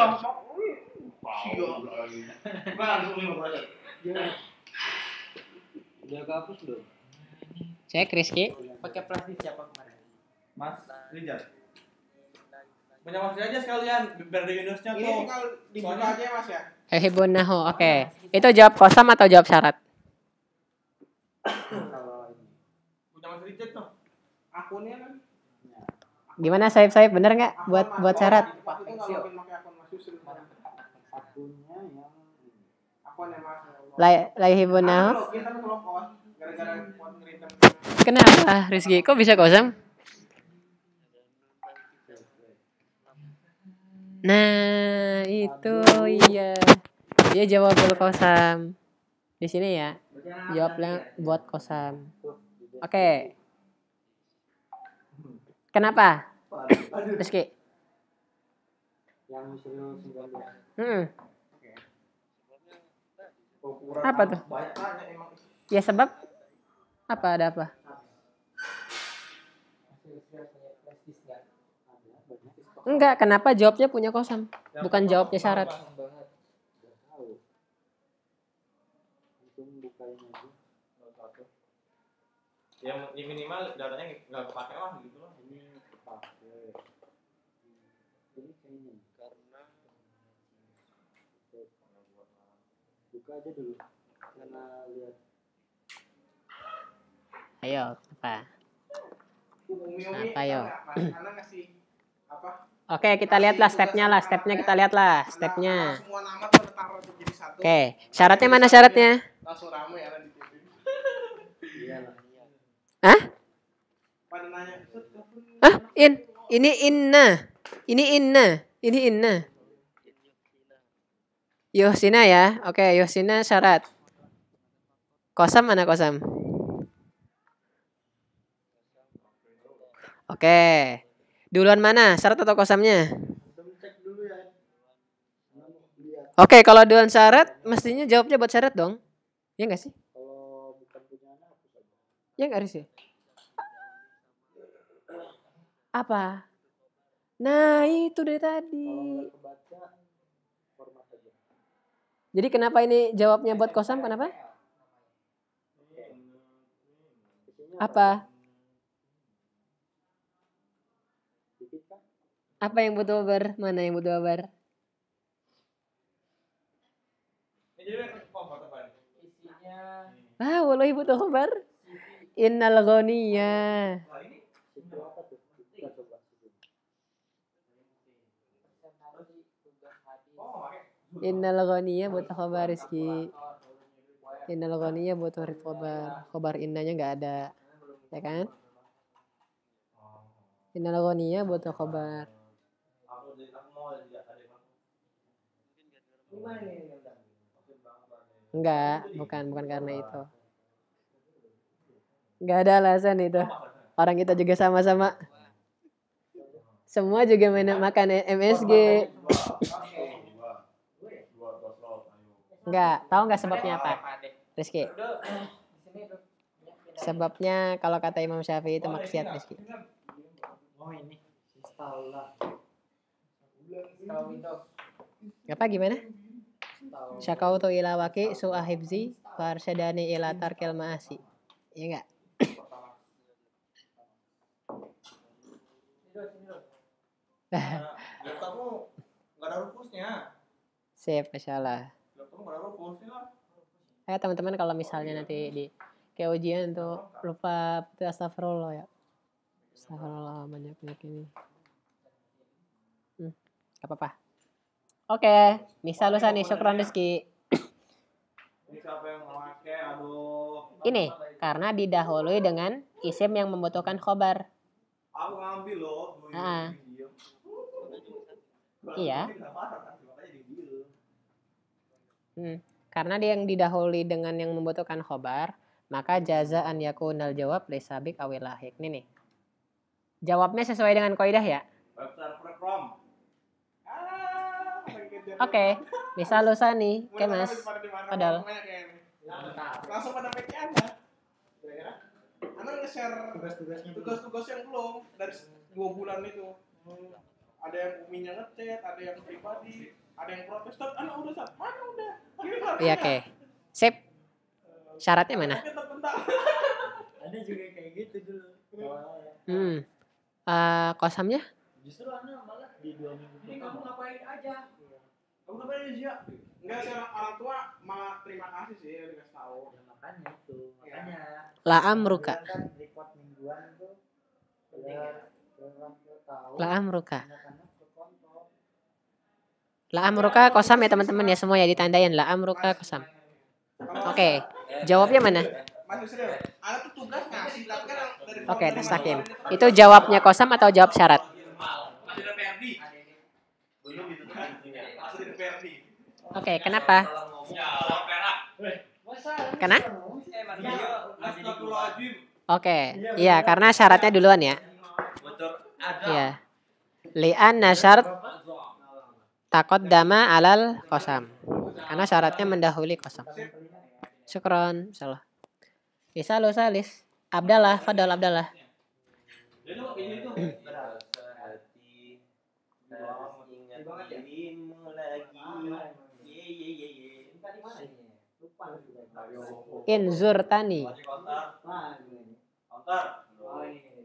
Speaker 1: Iya.
Speaker 3: Dia hapus belum?
Speaker 2: Cek Rizky.
Speaker 4: Pakai plastik siapa kemarin?
Speaker 5: Mas Rijal. Punya Mas aja sekalian biar di Windowsnya
Speaker 1: Ini
Speaker 5: tuh.
Speaker 1: tinggal dibuka aja Mas ya.
Speaker 2: Hibunahu. Oke. Itu jawab kosam atau jawab syarat?
Speaker 3: Kalau ini.
Speaker 5: Punya Mas Rijal tuh.
Speaker 1: Akunnya kan.
Speaker 2: Gimana Saib bener nggak buat syarat?
Speaker 1: Waktu itu nggak login pakai akun Mas Yusril.
Speaker 3: Akunnya yang
Speaker 1: Akun yang Mas.
Speaker 2: Lai hibunahu.
Speaker 1: Login tapi login. Gara-gara buat ngeritem.
Speaker 2: Kenapa Rizky? Kok bisa kosam? Nah, itu iya. Dia jawabul kosam. Di sini ya. Jawabnya buat kosam. Oke. Kenapa? Rizky?
Speaker 3: yang Yusril 19.
Speaker 2: Apa tuh?
Speaker 1: Banyak tanya emang.
Speaker 2: Ya sebab apa ada apa? Enggak, kenapa jawabnya punya kosam? Bukan jawabnya syarat.
Speaker 5: Ya minimal datanya nggak kepake lah gitu loh.
Speaker 3: Ini kepake. Ini kayaknya karena buka aja dulu karena lihat.
Speaker 2: Ayo, apa? Apa yo?
Speaker 1: Karena ngasih apa?
Speaker 2: Oke, kita lihatlah stepnya lah. Stepnya kita lihatlah. Stepnya.
Speaker 1: Semua nama tuh taruh jadi satu.
Speaker 2: Oke, syaratnya mana syaratnya?
Speaker 1: Langsung rame ya di TV.
Speaker 3: Iya.
Speaker 2: Hah?
Speaker 1: Pada nanya.
Speaker 2: Ini inna. Ini inna. Ini inna. Yuhsina ya. Oke, yuhsina syarat. Kosam mana kosam? Oke. Duluan mana? Syarat atau kosamnya?
Speaker 3: Cek dulu ya.
Speaker 2: Oke, kalau duluan syarat, mestinya jawabnya buat syarat dong. Ya nggak sih?
Speaker 3: Kalau bukan punya anak hapus aja.
Speaker 2: Ya nggak sih? Apa? Nah, itu dari tadi.
Speaker 3: Kalau nggak kebaca format aja.
Speaker 2: Jadi kenapa ini jawabnya buat kosam? Kenapa?
Speaker 3: Isinya
Speaker 2: Apa?
Speaker 3: dikit kan?
Speaker 2: Apa yang butuh kabar? Mana yang butuh kabar?
Speaker 5: Ini jadi format apa?
Speaker 4: Isinya
Speaker 2: Wallahi butuh kabar. Innal ghaniyya.
Speaker 5: Wah ini
Speaker 3: Itu apa tuh? Kita coba.
Speaker 4: presentasi tugas hadis.
Speaker 5: oh pakai.
Speaker 2: Innal ghaniyya butuh kabar Rizky. Innal ghaniyya butuh kabar. Kabar innanya nggak ada. Ya kan? Innal ghaniyya butuh kabar.
Speaker 5: Aku mau ada
Speaker 4: Gimana ini?
Speaker 2: Enggak, bukan karena itu. Enggak ada alasan itu. Orang kita juga sama-sama. Semua juga makan MSG. Enggak, tahu enggak sebabnya apa? Rizky. Sebabnya kalau kata Imam Syafi'i itu maksiat Rizky.
Speaker 4: Oh ini install lah. Install Windows.
Speaker 2: Apa gimana?
Speaker 4: Install.
Speaker 2: Syakautu ila waki su'a hifzi farsyadani ila tarkil ma'asi. Iya enggak?
Speaker 5: Laptopmu nggak ada rufusnya.
Speaker 2: Sip, masalah.
Speaker 5: Laptopmu nggak ada rufusnya lah.
Speaker 2: Teman-teman kalau misalnya nanti di kayak ujian tuh lupa itu astagfirullah ya. Astagfirullah banyak ini. Gak apa-apa. Oke, misal lu nih syukran Rizky.
Speaker 5: Ini siapa yang memakai? Aduh.
Speaker 2: Ini karena didahului dengan isim yang membutuhkan khobar.
Speaker 5: Aku ngambil loh.
Speaker 2: Ah. Iya. Karena dia yang didahului dengan yang membutuhkan khobar, maka jaza an yakunal jawab lisabik awil lahik. Nih nih. Jawabnya sesuai dengan kaidah ya. Oke, misal lu nih, kayak Mas. Padahal
Speaker 1: Langsung pada PC Anda. Anda nge-share tugas-tugas yang belum dari 2 bulan itu. Ada yang uminya ngechat, ada yang pribadi, ada yang protes. Mana udah.
Speaker 2: Iya, oke. Sip. Syaratnya mana?
Speaker 4: Ada juga kayak gitu dulu.
Speaker 2: Kosamnya?
Speaker 3: Justru Ana malah di 2 minggu.
Speaker 4: Ini kamu ngapain aja?
Speaker 5: Kamu ngapain aja?
Speaker 1: Enggak sih, orang tua malah terima kasih sih dikasih tahu.
Speaker 3: Ya, makanya itu. Makanya
Speaker 2: La amruka.
Speaker 3: kan report mingguan tuh ya orang tua tahu.
Speaker 2: La amruka.
Speaker 3: Anak-anak terkontrol.
Speaker 2: La amruka kosam ya teman-teman ya, semua ya ditandain la amruka kosam. Oke. Jawabnya mana?
Speaker 1: Mas Yusril, ada tuh tugas ngasih tapi kan dari
Speaker 2: Oke, tes takim. Itu jawabnya kosam atau jawab syarat?
Speaker 5: Masih ada Perdi.
Speaker 4: Belum itu intinya.
Speaker 5: Masih ada Perdi.
Speaker 2: Oke, kenapa?
Speaker 5: Ya, perak.
Speaker 2: Kenapa?
Speaker 5: Astagfirullahaladzim.
Speaker 2: Oke. Iya, karena syaratnya duluan ya.
Speaker 4: Bocor ada.
Speaker 2: Iya. Li'anna syarat taqaddama alal kosam. Karena syaratnya mendahului kosam. Syukron, salah. Bisa lo salis. Abdallah, Fadal Abdallah.
Speaker 4: Ini tuh berasa hati harus ingat dirimu lagi. Ye.
Speaker 3: Tadi mana ini? Lupa juga.
Speaker 2: Inzurtani.
Speaker 4: Kontar.
Speaker 3: Oh ini.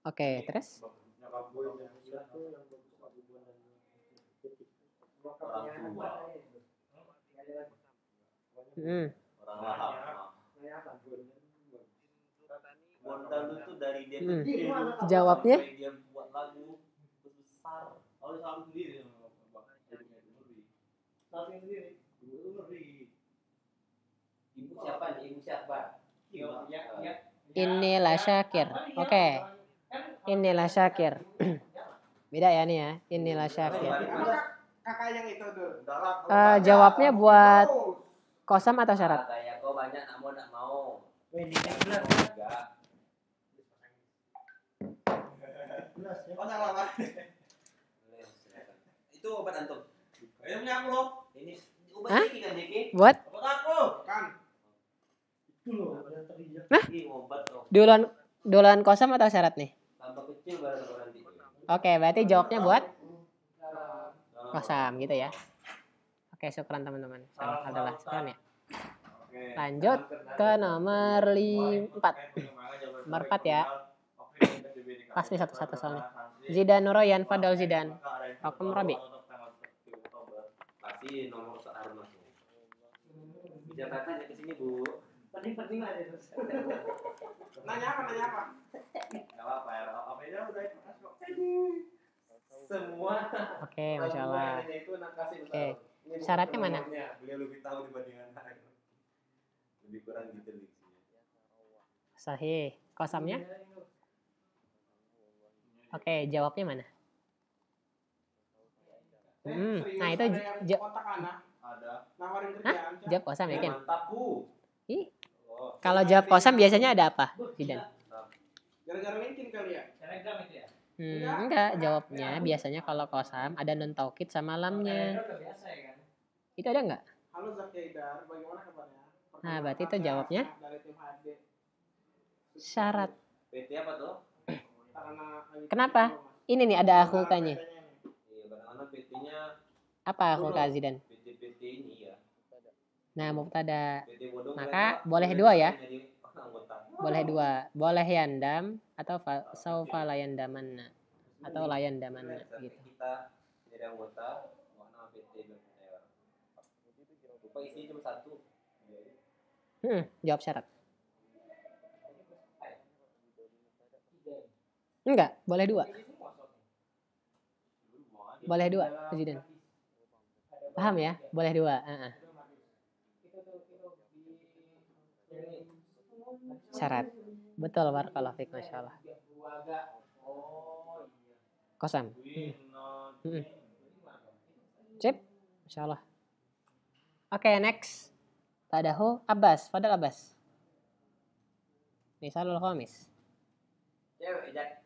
Speaker 2: Oke, terus?
Speaker 3: Nyokap gue yang bilang tuh yang bagus Abu Bon dan bokapnya anak gue.
Speaker 4: Orang lahap. Bonda lu tuh dari dia kecil.
Speaker 2: Jawabnya?
Speaker 4: Sampai dia buat lagu besar.
Speaker 5: Oh, salah sendiri.
Speaker 3: Saling sendiri.
Speaker 4: Ibu siapa nih? Ibu siapa?
Speaker 3: Ya.
Speaker 2: Inilah Syakir. Oke. Inilah Syakir. Beda ya nih ya. Inilah Syakir.
Speaker 1: Apakah kakak yang itu tuh?
Speaker 2: Jawabnya buat kosam atau syarat?
Speaker 4: Kayak kau banyak namun nak mau.
Speaker 3: Ini kan belas.
Speaker 4: Enggak.
Speaker 3: Belas ya.
Speaker 5: Oh, salah, Pak.
Speaker 4: Itu obat antum.
Speaker 5: Ini punya aku loh.
Speaker 4: Ini obat
Speaker 2: Hah?
Speaker 4: Diki kan Diki?
Speaker 2: Buat
Speaker 5: Obat aku.
Speaker 1: Kan.
Speaker 3: Itu loh ada teriak.
Speaker 4: Ini obat loh.
Speaker 2: duluan kosam atau syarat nih?
Speaker 4: Tambah kecil baru nanti.
Speaker 2: Oke, berarti jawabnya buat kosam gitu ya. Oke, syukran teman-teman. Salam adalah syukran ya. Lanjut ke nomor 4. Nomor 4 ya. Pas nih satu-satu soalnya. Zidan Nurayan Fadal Zidan. Hukum Rabi.
Speaker 4: Pasti nomor seharusnya. Bisa tanya ke sini, Bu.
Speaker 3: Penting aja terus.
Speaker 1: Nanya apa?
Speaker 5: Enggak apa-apa ya. Apa aja udah itu.
Speaker 4: Semua.
Speaker 2: Oke, Masya Allah.
Speaker 5: Itu nak kasih.
Speaker 2: Oke. Syaratnya mana?
Speaker 5: Beliau lebih tahu dibandingkan saya. Lebih kurang gitu diksinya.
Speaker 2: Sahih. Kosamnya? Oke, jawabnya mana? Nah, itu
Speaker 1: kontak anak.
Speaker 5: Ada.
Speaker 1: Nawarin kerjaan.
Speaker 2: jawab kosam ya, Ken?
Speaker 4: Mantap, Bu.
Speaker 2: Ih. Kalau jawab kosam biasanya ada apa, Zidan?
Speaker 1: Gara-gara LinkedIn kali ya?
Speaker 3: Telegram itu ya.
Speaker 2: Enggak, jawabnya biasanya kalau kosam ada non taukid sama lamnya.
Speaker 3: Biasa ya kan.
Speaker 2: Itu ada nggak?
Speaker 1: Halo Zakidar, bagaimana kabarnya?
Speaker 2: Nah, berarti itu jawabnya
Speaker 1: dari tim HD.
Speaker 2: syarat.
Speaker 4: PT apa tuh?
Speaker 1: Karena
Speaker 2: Kenapa? Ini nih ada akhulkanya.
Speaker 4: Iya, kadang-kadang PT-nya
Speaker 2: Apa akhulka Zidan?
Speaker 4: PT ini ya.
Speaker 2: Nah, mubtada.
Speaker 4: PT bodong.
Speaker 2: Maka boleh 2 ya.
Speaker 4: Jadi anggota.
Speaker 2: Boleh 2. Boleh yandam atau saufa layandamanna atau layandamanna gitu.
Speaker 4: Kita jadi anggota warna PT berpercaya. Lupa isinya cuma 1.
Speaker 2: Jawab syarat. Enggak, boleh 2. Boleh 2, Zidan. Paham ya? Boleh 2. Syarat. Betul, barakallahu fiik, masyaallah. Kosam. Sip. Masyaallah. Oke, next. Tadahu Abbas, Fadal Abbas. Misalul khamis.
Speaker 4: Cewek, Jak.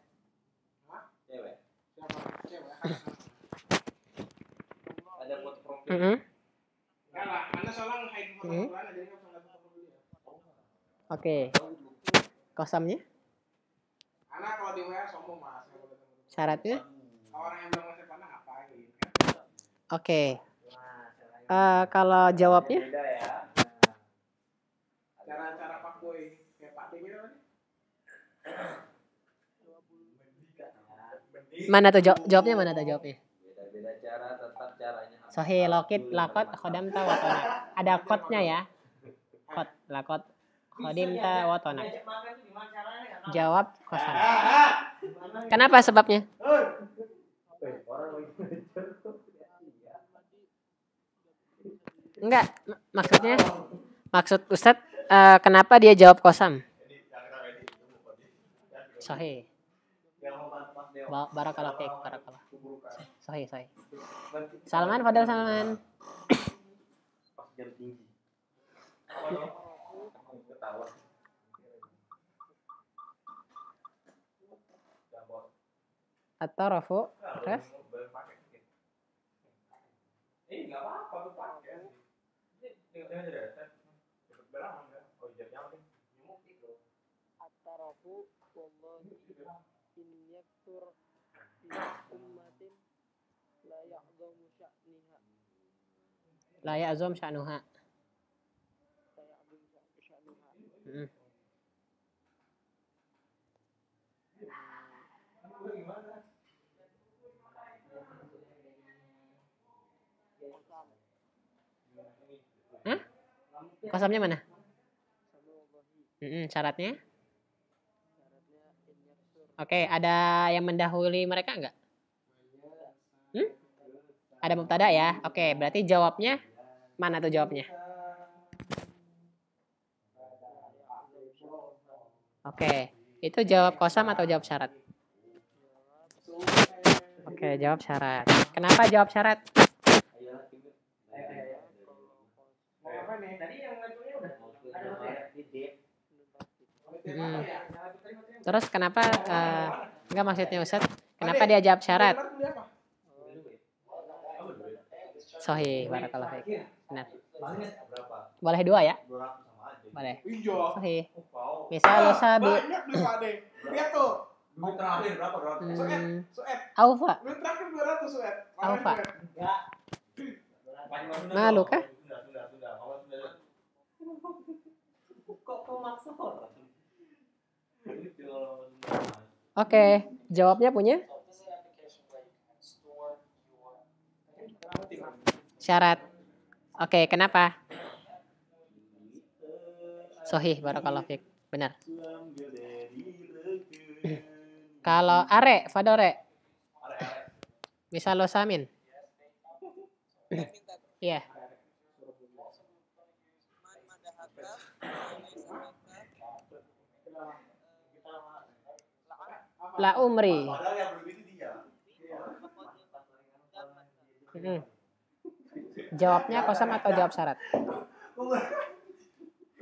Speaker 4: Cewek.
Speaker 1: Cewek.
Speaker 4: Ada foto profil.
Speaker 1: Enggak lah, Anda soalnya nge-hide foto bulan jadi enggak bisa lihat foto dia.
Speaker 2: Oke. kosamnya?
Speaker 1: Karena kalau di WA sombong mas.
Speaker 2: Syaratnya?
Speaker 1: Orang yang belum ngasih panah ngapain?
Speaker 2: Oke. Kalau jawabnya?
Speaker 4: Beda ya.
Speaker 1: Cara-cara Pak Boy kayak Pak D gitu kan?
Speaker 2: Mana tuh jawabnya mana tuh jawabnya?
Speaker 4: Beda-beda cara, tetap caranya.
Speaker 2: Sahih lokit lakot khodam ta watona. Ada kotnya ya. Kot lakot khodim ta watona. Jawab kosam. Kenapa sebabnya? Enggak, maksud Ustadz kenapa dia jawab kosam? Sahih. Barakallahu fiik, barakallah. Sahih. Salman, Fadal Salman.
Speaker 4: Pas jam tinggi. Ketawa.
Speaker 2: At-tarafu, terus?
Speaker 5: Enggak apa-apa tuh pakai. Ini aja deh. Oh, jamnya apa nih? Nyemuk gitu.
Speaker 2: At-tarafu wallahi in yaktur fi ummatin la ya'zamu sya'niha. La ya'zam sya'nuha. Hah? Kosamnya mana? Syaratnya? Oke, ada yang mendahului mereka enggak? Ada mubtada ya? Oke, berarti jawabnya mana tuh jawabnya? Oke, itu jawab kosam atau jawab syarat? Oke, jawab syarat. Kenapa jawab syarat? Terus kenapa enggak maksudnya Ustaz? Kenapa dia jawab syarat? Sahih, barakallahu fiik. Benar. Boleh dua ya? Boleh. Sahih. Misal sabi.
Speaker 1: Banyak nih Pak D. Lihat tuh.
Speaker 5: Duit terakhir berapa?
Speaker 1: Suet.
Speaker 2: Aufa.
Speaker 1: Duit terakhir 200 Suet.
Speaker 2: Aufa. Malu kah?
Speaker 5: Sudah.
Speaker 4: Kok maksa orang?
Speaker 2: Oke, jawabnya punya? Syarat. Oke, kenapa? Sahih, barakallahu fiik. Benar. Kalau are, fadore. Misal lo samin. Iya. La umri.
Speaker 5: Padahal yang belum itu dia.
Speaker 2: Jawabnya kosam atau jawab syarat?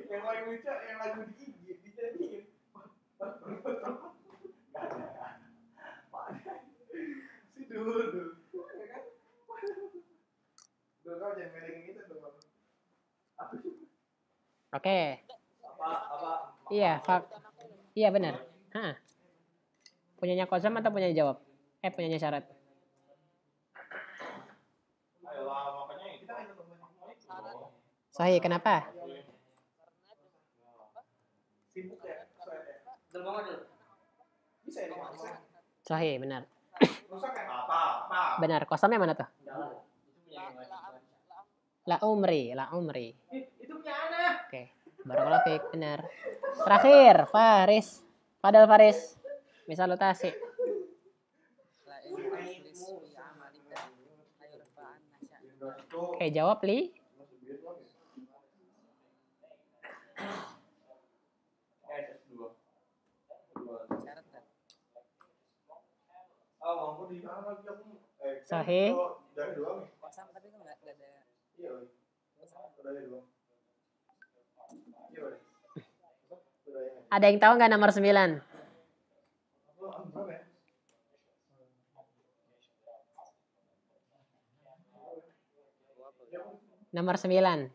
Speaker 1: Yang paling lucu yang lagu dijadiin. Si dulu. Dulu kau jangan ngedengin gitu dong.
Speaker 2: Oke. Iya, iya benar. Punyanya kosam atau punyanya jawab? Punyanya syarat. Sahih, kenapa?
Speaker 1: Sibuk ya, bisa ya, bisa.
Speaker 2: Sahih, benar.
Speaker 1: Rusak ya?
Speaker 5: Apa?
Speaker 2: Benar, kosamnya mana tuh? La umri.
Speaker 5: Itu punya anak.
Speaker 2: Oke, barakallahu fiik, benar. Terakhir, Faris. Fadal Faris. Misal utasi. Oke, jawab Li. Sahih. Ada yang tahu nggak nomor 9? Nomor 9.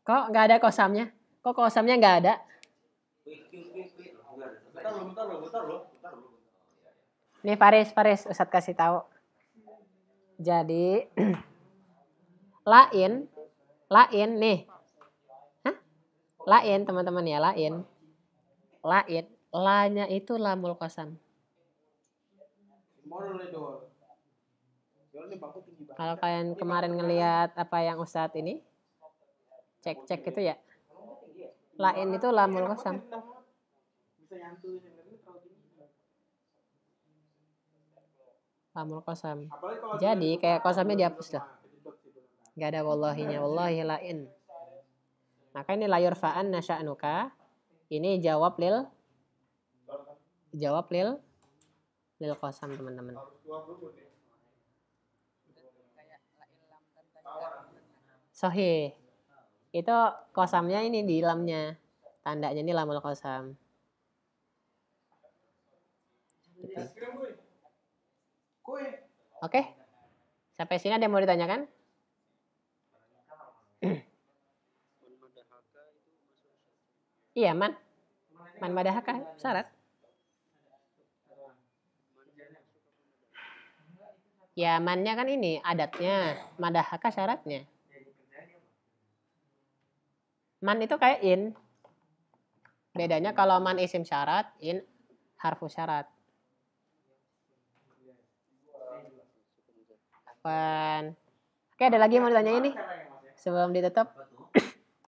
Speaker 2: Kok nggak ada kosamnya? Kok kosamnya nggak ada?
Speaker 5: bentar lo.
Speaker 2: Nih Faris, Ustadz kasih tahu. Jadi lain nih. Hah? Lain teman-teman ya, lain. La-nya itu lamul qasam. Kalau kalian kemarin ngelihat apa yang Ustadz ini cek itu ya. Lain itu lamul qasam. Lamul qasam. Jadi kayak qasamnya dihapus loh. Gak ada wallahinya, wallahi lain. Maka ini layur fa'an nasya'nuka. Ini jawab lil qasam teman-teman. Sahih. Itu qasamnya ini di lamnya. Tandanya ini lamul qasam. Gitu. Oke. Sampai sini ada yang mau ditanyakan? Iya, man madahaka syarat. Ya, mannya kan ini adatnya, madahaka syaratnya. Man itu kayak in. Bedanya kalau man isim syarat, in harfu syarat. Oke, ada lagi yang mau ditanya ini? Sebelum ditutup?